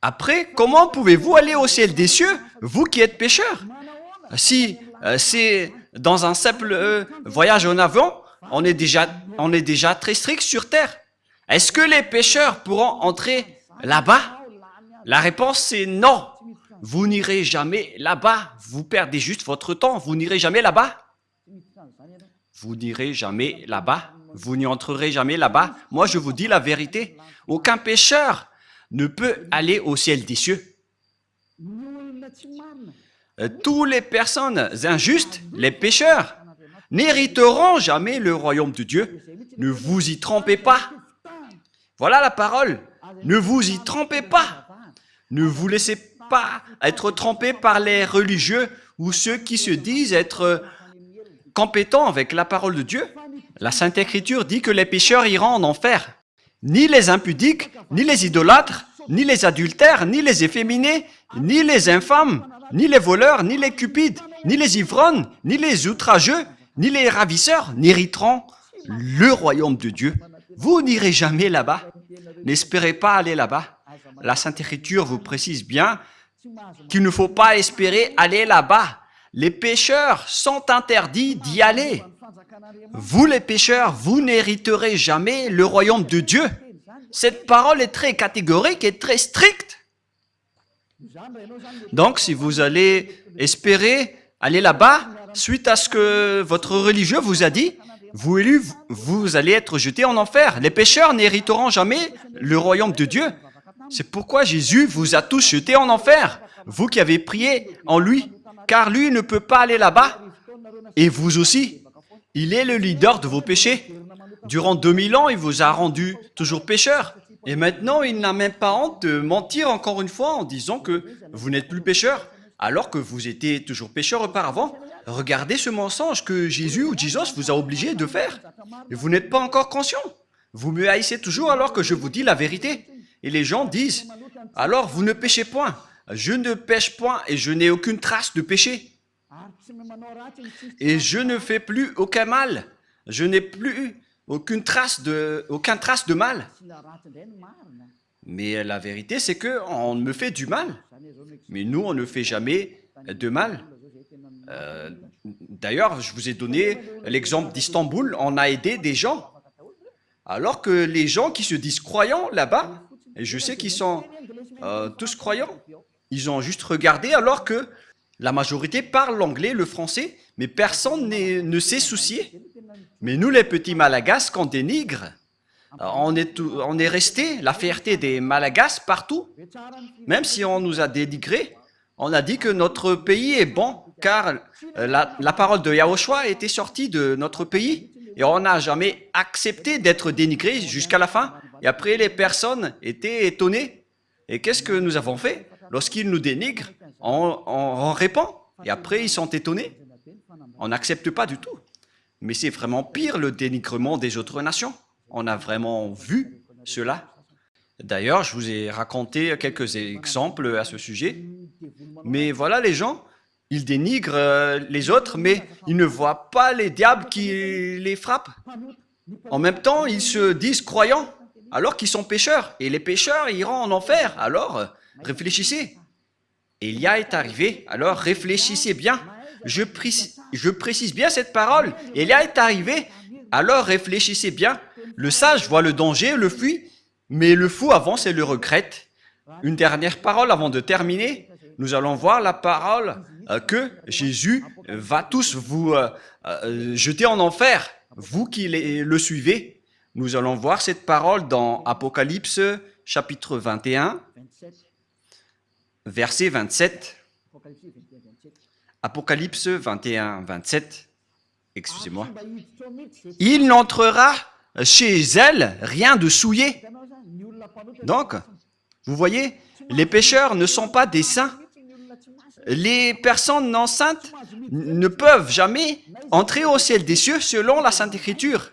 Après, comment pouvez-vous aller au ciel des cieux, vous qui êtes pécheurs? Si c'est dans un simple voyage en avion, on est déjà très strict sur terre. Est-ce que les pécheurs pourront entrer là-bas? La réponse c'est non. Vous n'irez jamais là-bas. Vous perdez juste votre temps. Vous n'irez jamais là-bas. Vous n'irez jamais là-bas. Vous n'y entrerez jamais là-bas. Moi, je vous dis la vérité. Aucun pécheur ne peut aller au ciel des cieux. Toutes les personnes injustes, les pécheurs, n'hériteront jamais le royaume de Dieu. Ne vous y trompez pas. Voilà la parole. Ne vous y trompez pas. Ne vous laissez pas être trompés par les religieux ou ceux qui se disent être compétents avec la parole de Dieu. La Sainte Écriture dit que les pécheurs iront en enfer. Ni les impudiques, ni les idolâtres, ni les adultères, ni les efféminés, ni les infâmes, ni les voleurs, ni les cupides, ni les ivrognes, ni les outrageux, ni les ravisseurs n'hériteront le royaume de Dieu. Vous n'irez jamais là-bas. N'espérez pas aller là-bas. La Sainte Écriture vous précise bien qu'il ne faut pas espérer aller là-bas. Les pécheurs sont interdits d'y aller. Vous les pécheurs, vous n'hériterez jamais le royaume de Dieu. Cette parole est très catégorique et très stricte. Donc, si vous allez espérer aller là-bas, suite à ce que votre religieux vous a dit, vous allez être jeté en enfer. Les pécheurs n'hériteront jamais le royaume de Dieu. C'est pourquoi Jésus vous a tous jetés en enfer, vous qui avez prié en lui, car lui ne peut pas aller là-bas, et vous aussi. Il est le leader de vos péchés. Durant 2000 ans, il vous a rendu toujours pécheur. Et maintenant, il n'a même pas honte de mentir encore une fois en disant que vous n'êtes plus pécheur, alors que vous étiez toujours pécheur auparavant. Regardez ce mensonge que Jésus ou Jesus vous a obligé de faire. Et vous n'êtes pas encore conscient. Vous me haïssez toujours alors que je vous dis la vérité. Et les gens disent, alors vous ne péchez point. Je ne pêche point et je n'ai aucune trace de péché. Et je ne fais plus aucun mal. Je n'ai plus aucune trace de mal. Mais la vérité, c'est qu'on me fait du mal. Mais nous, on ne fait jamais de mal. D'ailleurs, je vous ai donné l'exemple d'Istanbul. On a aidé des gens. Alors que les gens qui se disent croyants là-bas, et je sais qu'ils sont tous croyants, ils ont juste regardé alors que la majorité parle l'anglais, le français, mais personne ne s'est soucié. Mais nous, les petits Malagasy, qu'on dénigre, on est resté la fierté des Malagasy partout. Même si on nous a dénigrés, on a dit que notre pays est bon, car la parole de Yahushua était sortie de notre pays. Et on n'a jamais accepté d'être dénigré jusqu'à la fin. Et après, les personnes étaient étonnées. Et qu'est-ce que nous avons fait? Lorsqu'ils nous dénigrent, on répond. Et après, ils sont étonnés. On n'accepte pas du tout. Mais c'est vraiment pire le dénigrement des autres nations. On a vraiment vu cela. D'ailleurs, je vous ai raconté quelques exemples à ce sujet. Mais voilà, les gens, ils dénigrent les autres, mais ils ne voient pas les diables qui les frappent. En même temps, ils se disent croyants, alors qu'ils sont pécheurs. Et les pécheurs iront en enfer. Alors, réfléchissez. Élia est arrivé, alors réfléchissez bien. Je précise bien cette parole. Élia est arrivé, alors réfléchissez bien. Le sage voit le danger, le fuit, mais le fou avance et le regrette. Une dernière parole avant de terminer. Nous allons voir la parole que Jésus va tous vous jeter en enfer, vous qui le suivez. Nous allons voir cette parole dans Apocalypse chapitre 21, verset 27. Apocalypse 21, 27. Excusez-moi. Il n'entrera chez elle rien de souillé. Donc, vous voyez, les pécheurs ne sont pas des saints. Les personnes non saintes ne peuvent jamais entrer au ciel des cieux selon la Sainte Écriture.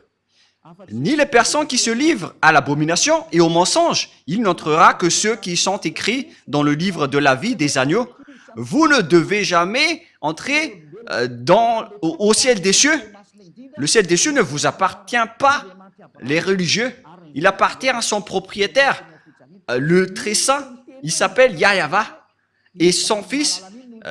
Ni les personnes qui se livrent à l'abomination et au mensonge. Il n'entrera que ceux qui sont écrits dans le livre de la vie des agneaux. Vous ne devez jamais entrer au ciel des cieux. Le ciel des cieux ne vous appartient pas, les religieux. Il appartient à son propriétaire, le très saint. Il s'appelle Yahava. Et son fils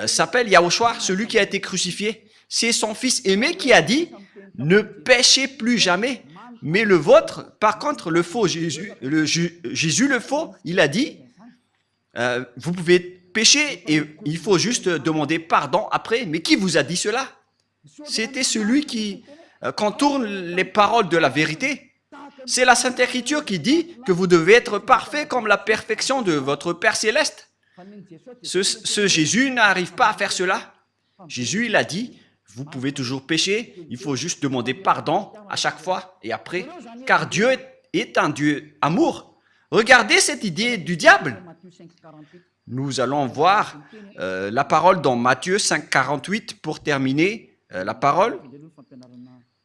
s'appelle Yahushua, celui qui a été crucifié. C'est son fils aimé qui a dit « Ne péchez plus jamais ». Mais le vôtre, par contre, le faux Jésus, Jésus le faux, il a dit vous pouvez pécher et il faut juste demander pardon après. Mais qui vous a dit cela? C'était celui qui contourne les paroles de la vérité. C'est la Sainte Écriture qui dit que vous devez être parfait comme la perfection de votre Père Céleste. Ce Jésus n'arrive pas à faire cela. Jésus, il a dit, vous pouvez toujours pécher, il faut juste demander pardon à chaque fois et après, car Dieu est un Dieu amour. Regardez cette idée du diable. Nous allons voir la parole dans Matthieu 5, 48 pour terminer la parole.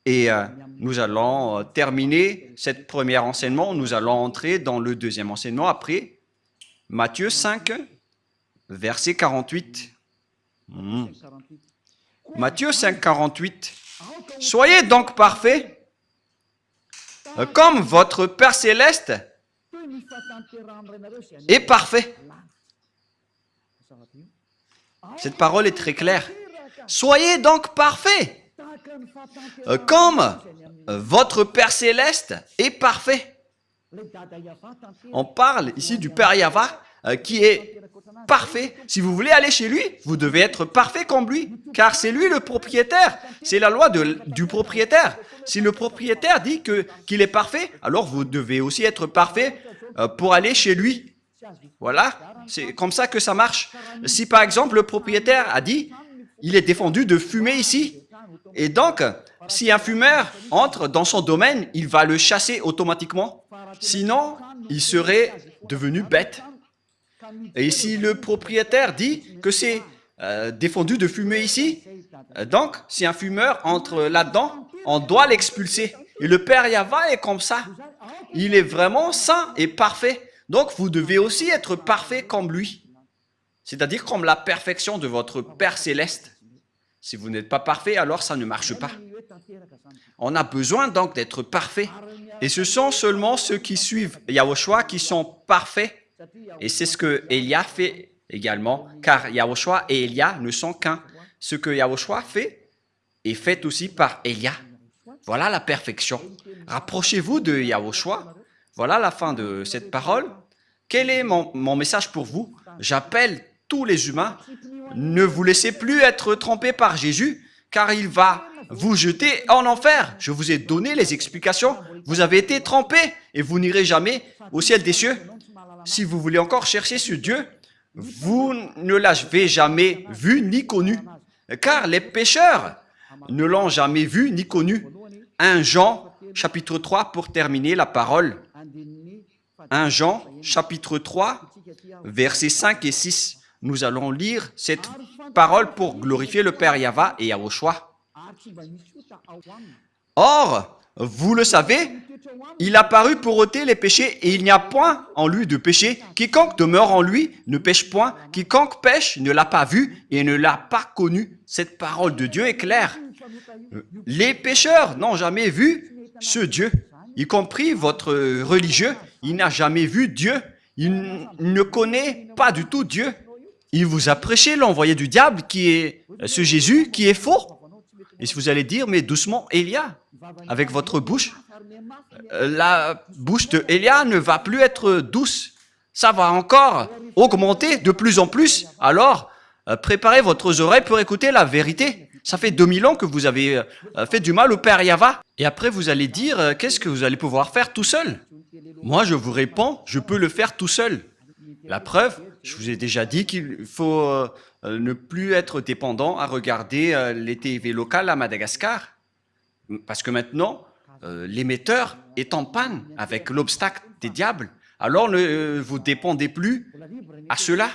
Et nous allons terminer cette première enseignement. Nous allons entrer dans le deuxième enseignement après. Matthieu 5, verset 48. Matthieu 5, 48. Soyez donc parfaits, comme votre Père céleste est parfait. Cette parole est très claire. Soyez donc parfaits, comme votre Père céleste est parfait. On parle ici du Père Yahva qui est parfait. Si vous voulez aller chez lui, vous devez être parfait comme lui, car c'est lui le propriétaire. C'est la loi du propriétaire. Si le propriétaire dit qu'il est parfait, alors vous devez aussi être parfait pour aller chez lui. Voilà, c'est comme ça que ça marche. Si par exemple le propriétaire a dit, il est défendu de fumer ici, et donc si un fumeur entre dans son domaine, il va le chasser automatiquement. Sinon, il serait devenu bête. Et si le propriétaire dit que c'est défendu de fumer ici, donc si un fumeur entre là-dedans, on doit l'expulser. Et le Père Yahva est comme ça. Il est vraiment saint et parfait. Donc vous devez aussi être parfait comme lui. C'est-à-dire comme la perfection de votre Père céleste. Si vous n'êtes pas parfait, alors ça ne marche pas. On a besoin donc d'être parfait. Et ce sont seulement ceux qui suivent Yahushua qui sont parfaits. Et c'est ce que Élia fait également, car Yahushua et Élia ne sont qu'un. Ce que Yahushua fait est fait aussi par Élia. Voilà la perfection. Rapprochez-vous de Yahushua. Voilà la fin de cette parole. Quel est mon message pour vous? J'appelle tous les humains. Ne vous laissez plus être trompés par Jésus, car il va vous jeter en enfer. Je vous ai donné les explications. Vous avez été trompés et vous n'irez jamais au ciel des cieux. Si vous voulez encore chercher ce Dieu, vous ne l'avez jamais vu ni connu, car les pécheurs ne l'ont jamais vu ni connu. 1 Jean, chapitre 3, pour terminer la parole. 1 Jean, chapitre 3, versets 5 et 6. Nous allons lire cette parole pour glorifier le Père Yahva et Yahushua. Or, vous le savez, il a paru pour ôter les péchés et il n'y a point en lui de péché. Quiconque demeure en lui ne pêche point. Quiconque pêche ne l'a pas vu et ne l'a pas connu. Cette parole de Dieu est claire. Les pécheurs n'ont jamais vu ce Dieu, y compris votre religieux. Il n'a jamais vu Dieu. Il ne connaît pas du tout Dieu. Il vous a prêché l'envoyé du diable qui est ce Jésus qui est faux. Et si vous allez dire, mais doucement, Élia, avec votre bouche, la bouche de Élia ne va plus être douce. Ça va encore augmenter de plus en plus. Alors, préparez votre oreille pour écouter la vérité. Ça fait 2000 ans que vous avez fait du mal au Père Yahva. Et après, vous allez dire, qu'est-ce que vous allez pouvoir faire tout seul? Moi, je vous réponds, je peux le faire tout seul. La preuve, je vous ai déjà dit qu'il faut ne plus être dépendant à regarder les TV locales à Madagascar. Parce que maintenant, l'émetteur est en panne avec l'obstacle des diables. Alors ne vous dépendez plus à cela.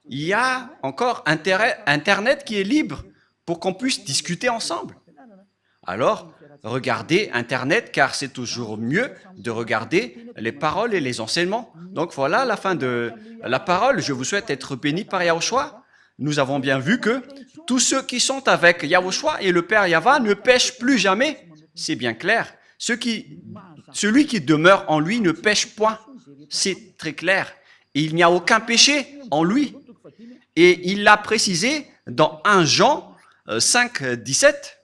Il y a encore Internet qui est libre pour qu'on puisse discuter ensemble. Alors, regardez Internet, car c'est toujours mieux de regarder les paroles et les enseignements. Donc voilà la fin de la parole. Je vous souhaite être bénis par Yahushua. Nous avons bien vu que tous ceux qui sont avec Yahushua et le Père Yahva ne pêchent plus jamais. C'est bien clair. Celui qui demeure en lui ne pêche point. C'est très clair. Et il n'y a aucun péché en lui. Et il l'a précisé dans 1 Jean 5, 17.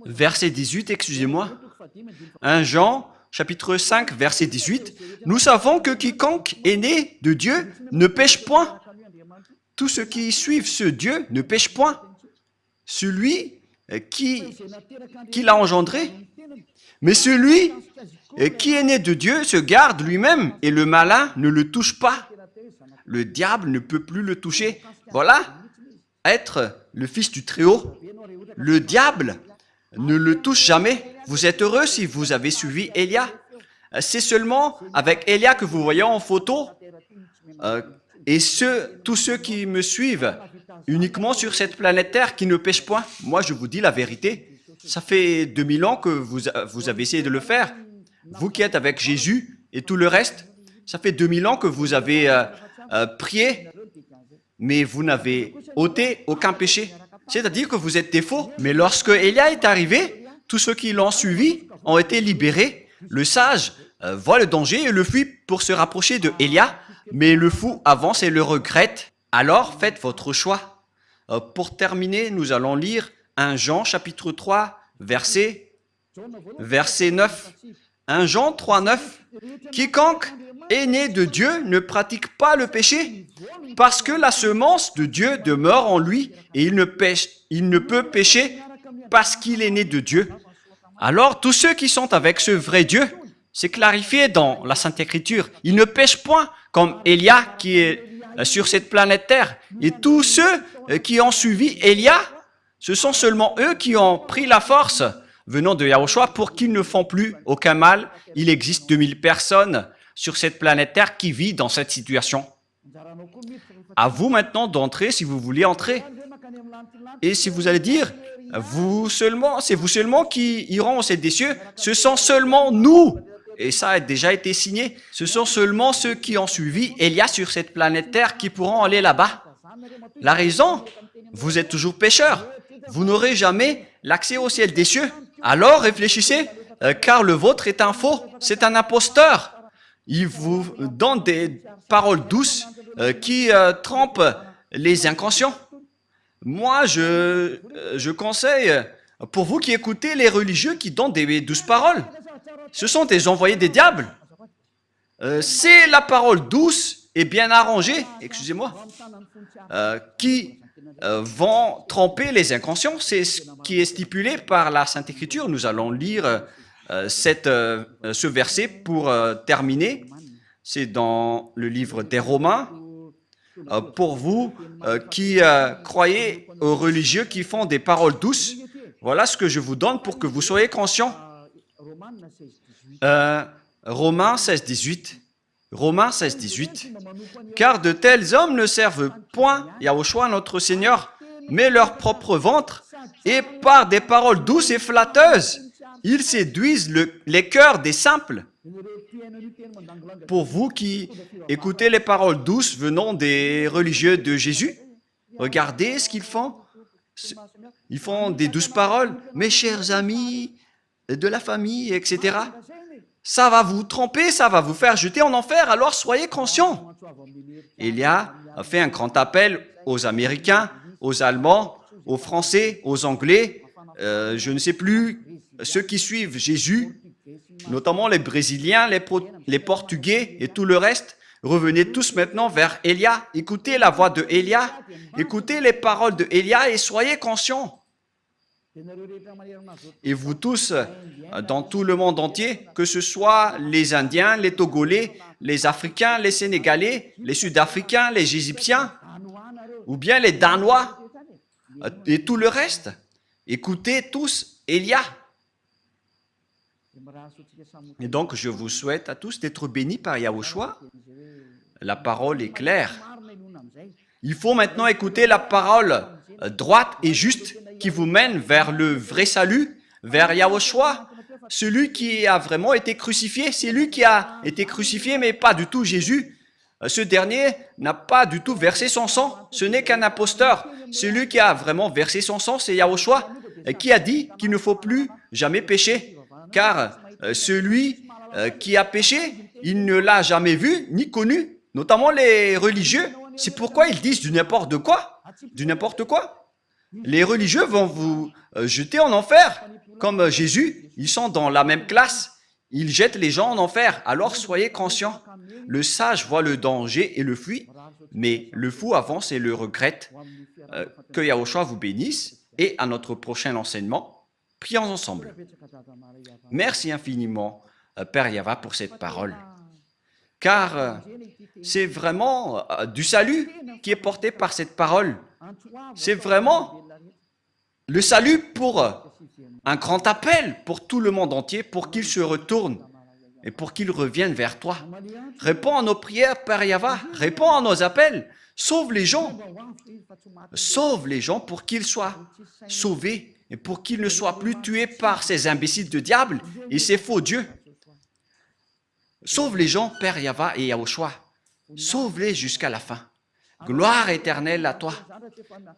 Verset 18, excusez-moi. 1 Jean, chapitre 5, verset 18. Nous savons que quiconque est né de Dieu ne pêche point. Tous ceux qui suivent ce Dieu ne pêchent point. Celui qui l'a engendré. Mais celui qui est né de Dieu se garde lui-même et le malin ne le touche pas. Le diable ne peut plus le toucher. Voilà, être le fils du Très-Haut. Le diable ne le touche jamais. Vous êtes heureux si vous avez suivi Élia. C'est seulement avec Élia que vous voyez en photo. Et tous ceux qui me suivent uniquement sur cette planète Terre qui ne pêchent point. Moi, je vous dis la vérité. Ça fait 2000 ans que vous avez essayé de le faire. Vous qui êtes avec Jésus et tout le reste, ça fait 2000 ans que vous avez prié, mais vous n'avez ôté aucun péché. C'est-à-dire que vous êtes des faux. Mais lorsque Élia est arrivé, tous ceux qui l'ont suivi ont été libérés. Le sage voit le danger et le fuit pour se rapprocher de Élia, mais le fou avance et le regrette. Alors faites votre choix. Pour terminer, nous allons lire 1 Jean chapitre 3, verset 9. 1 Jean 3, 9. Quiconque est né de Dieu ne pratique pas le péché, parce que la semence de Dieu demeure en lui et il ne peut pécher parce qu'il est né de Dieu. Alors tous ceux qui sont avec ce vrai Dieu, c'est clarifié dans la Sainte Écriture, ils ne pêchent point comme Élia qui est sur cette planète Terre. Et tous ceux qui ont suivi Élia, ce sont seulement eux qui ont pris la force venant de Yahushua pour qu'ils ne font plus aucun mal. Il existe 2000 personnes sur cette planète Terre qui vivent dans cette situation. À vous maintenant d'entrer si vous voulez entrer. Et si vous allez dire, c'est vous seulement qui iront au ciel des cieux, ce sont seulement nous. Et ça a déjà été signé. Ce sont seulement ceux qui ont suivi Élia sur cette planète Terre qui pourront aller là-bas. La raison, vous êtes toujours pécheurs. Vous n'aurez jamais l'accès au ciel des cieux. Alors réfléchissez, car le vôtre est un faux, c'est un imposteur. Il vous donne des paroles douces qui trompent les inconscients. Moi, je conseille, pour vous qui écoutez les religieux qui donnent des douces paroles, ce sont des envoyés des diables. C'est la parole douce et bien arrangée, excusez-moi, qui vont tromper les inconscients. C'est ce qui est stipulé par la Sainte Écriture. Nous allons lire ce verset pour terminer. C'est dans le livre des Romains. Pour vous qui croyez aux religieux qui font des paroles douces, voilà ce que je vous donne pour que vous soyez conscients. Romains 16, 18. Romains 16, 18. Car de tels hommes ne servent point Yahushua notre Seigneur, mais leur propre ventre, et par des paroles douces et flatteuses, ils séduisent les cœurs des simples. Pour vous qui écoutez les paroles douces venant des religieux de Jésus, regardez ce qu'ils font. Ils font des douces paroles, mes chers amis, de la famille, etc. Ça va vous tromper, ça va vous faire jeter en enfer, alors soyez conscients. Élia a fait un grand appel aux Américains, aux Allemands, aux Français, aux Anglais, je ne sais plus, ceux qui suivent Jésus, notamment les Brésiliens, les Portugais et tout le reste. Revenez tous maintenant vers Élia, écoutez la voix de Élia, écoutez les paroles de Élia et soyez conscients. Et vous tous, dans tout le monde entier, que ce soit les Indiens, les Togolais, les Africains, les Sénégalais, les Sud-Africains, les Égyptiens, ou bien les Danois, et tout le reste, écoutez tous Élia. Et donc, je vous souhaite à tous d'être bénis par Yahushua. La parole est claire. Il faut maintenant écouter la parole droite et juste qui vous mène vers le vrai salut, vers Yahushua, celui qui a vraiment été crucifié. C'est lui qui a été crucifié, mais pas du tout Jésus. Ce dernier n'a pas du tout versé son sang. Ce n'est qu'un imposteur. Celui qui a vraiment versé son sang, c'est Yahushua, qui a dit qu'il ne faut plus jamais pécher. Car celui qui a péché, il ne l'a jamais vu ni connu, notamment les religieux. C'est pourquoi ils disent du n'importe quoi. Du n'importe quoi. Les religieux vont vous jeter en enfer, comme Jésus. Ils sont dans la même classe. Ils jettent les gens en enfer. Alors soyez conscients. Le sage voit le danger et le fuit, mais le fou avance et le regrette. Que Yahushua vous bénisse. Et à notre prochain enseignement, prions ensemble. Merci infiniment Père Yahweh, pour cette parole. Car c'est vraiment du salut qui est porté par cette parole. C'est vraiment le salut pour un grand appel pour tout le monde entier, pour qu'il se retourne et pour qu'il revienne vers toi. Réponds à nos prières, Père Yahweh. Réponds à nos appels. Sauve les gens. Sauve les gens pour qu'ils soient sauvés et pour qu'ils ne soient plus tués par ces imbéciles de diable et ces faux dieux. Sauve les gens, Père Yahweh et Yahushua. Sauve-les jusqu'à la fin. Gloire éternelle à toi.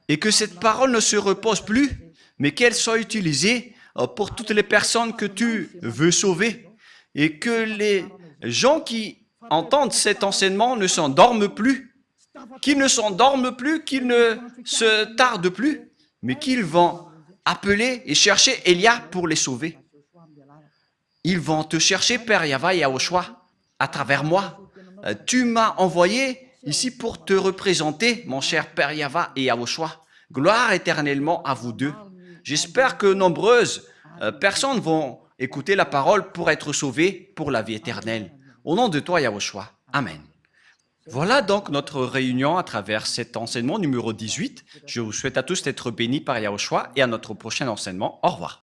Et que cette parole ne se repose plus, mais qu'elle soit utilisée pour toutes les personnes que tu veux sauver. Et que les gens qui entendent cet enseignement ne s'endorment plus, qu'ils ne s'endorment plus, qu'ils ne se tardent plus, mais qu'ils vont appeler et chercher Elia pour les sauver. Ils vont te chercher, Père Yahweh et Yahushua, à travers moi. Tu m'as envoyé ici pour te représenter, mon cher Père Yahweh et Yahushua. Gloire éternellement à vous deux. J'espère que nombreuses personnes vont écouter la parole pour être sauvées pour la vie éternelle. Au nom de toi, Yahushua. Amen. Voilà donc notre réunion à travers cet enseignement numéro 18. Je vous souhaite à tous d'être bénis par Yahushua et à notre prochain enseignement. Au revoir.